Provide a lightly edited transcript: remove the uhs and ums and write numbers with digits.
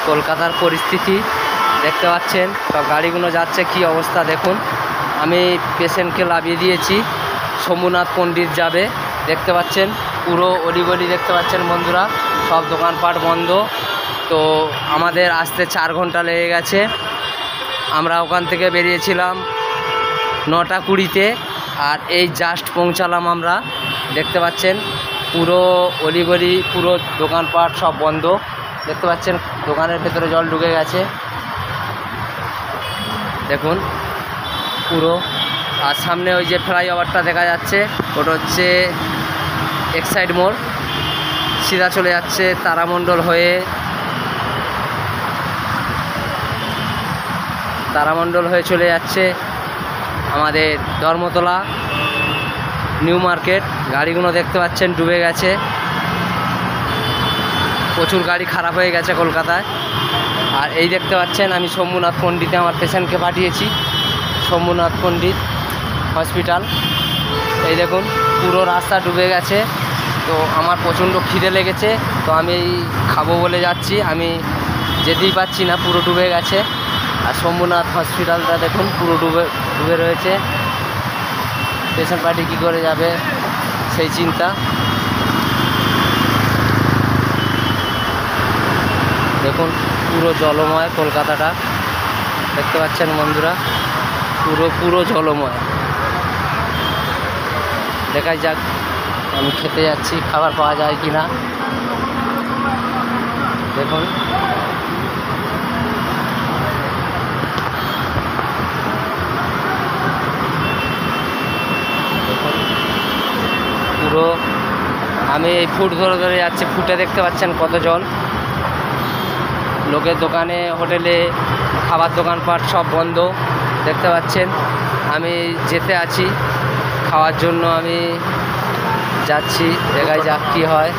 কলকাতার পরিস্থিতি দেখতে পাচ্ছেন। সব গাড়িগুলো যাচ্ছে, কি অবস্থা দেখুন। আমি পেশেন্টকে লাভিয়ে দিয়েছি, শম্ভুনাথ পণ্ডিত যাবে। দেখতে পাচ্ছেন পুরো অলিগলি দেখতে পাচ্ছেন বন্ধুরা, সব দোকানপাট বন্ধ। তো আমাদের আসতে 4 ঘন্টা লেগে গেছে। আমরা ওখান থেকে বেরিয়েছিলাম 9টা 20-তে, আর এই জাস্ট পৌঁছালাম আমরা। দেখতে পাচ্ছেন পুরো অলিগলি, পুরো দোকানপাট সব বন্ধ। দেখতে পাচ্ছেন দোকানের ভেতরে জল ঢুকে গেছে দেখুন পুরো। আর সামনে ওই যে ফ্লাইওভারটা দেখা যাচ্ছে, ওটা হচ্ছে এক্সাইড মোড়, সিধা চলে যাচ্ছে তারামণ্ডল হয়ে। চলে যাচ্ছে আমাদের ধর্মতলা, নিউ মার্কেট। গাড়িগুলো দেখতে পাচ্ছেন ডুবে গেছে, প্রচুর গাড়ি খারাপ হয়ে গেছে কলকাতায়। আর এই দেখতে পাচ্ছেন আমি শম্ভুনাথ পণ্ডিতে আমার পেশেন্টকে পাঠিয়েছি, শম্ভুনাথ পণ্ডিত হসপিটাল। এই দেখুন পুরো রাস্তা ডুবে গেছে। তো আমার প্রচণ্ড খিদে লেগেছে, তো আমি খাবো বলে যাচ্ছি, আমি যেতেই পারছি না, পুরো ডুবে গেছে। আর শম্ভুনাথ হসপিটালটা দেখুন পুরো ডুবে রয়েছে। পেশেন্ট পার্টি কী করে যাবে সেই চিন্তা। দেখুন পুরো জলময় কলকাতাটা, দেখতে পাচ্ছেন বন্ধুরা, পুরো জলময়। দেখাই যাক, আমি খেতে যাচ্ছি, খাবার পাওয়া যায় কি না দেখুন। পুরো আমি এই ফুট ধরে যাচ্ছি, ফুটে দেখতে পাচ্ছেন কত জল। লোকের দোকানে, হোটেলে, খাবার দোকানপাট সব বন্ধ দেখতে পাচ্ছেন। আমি যেতে আছি খাওয়ার জন্য, আমি যাচ্ছি, দেখাই যাক কী হয়।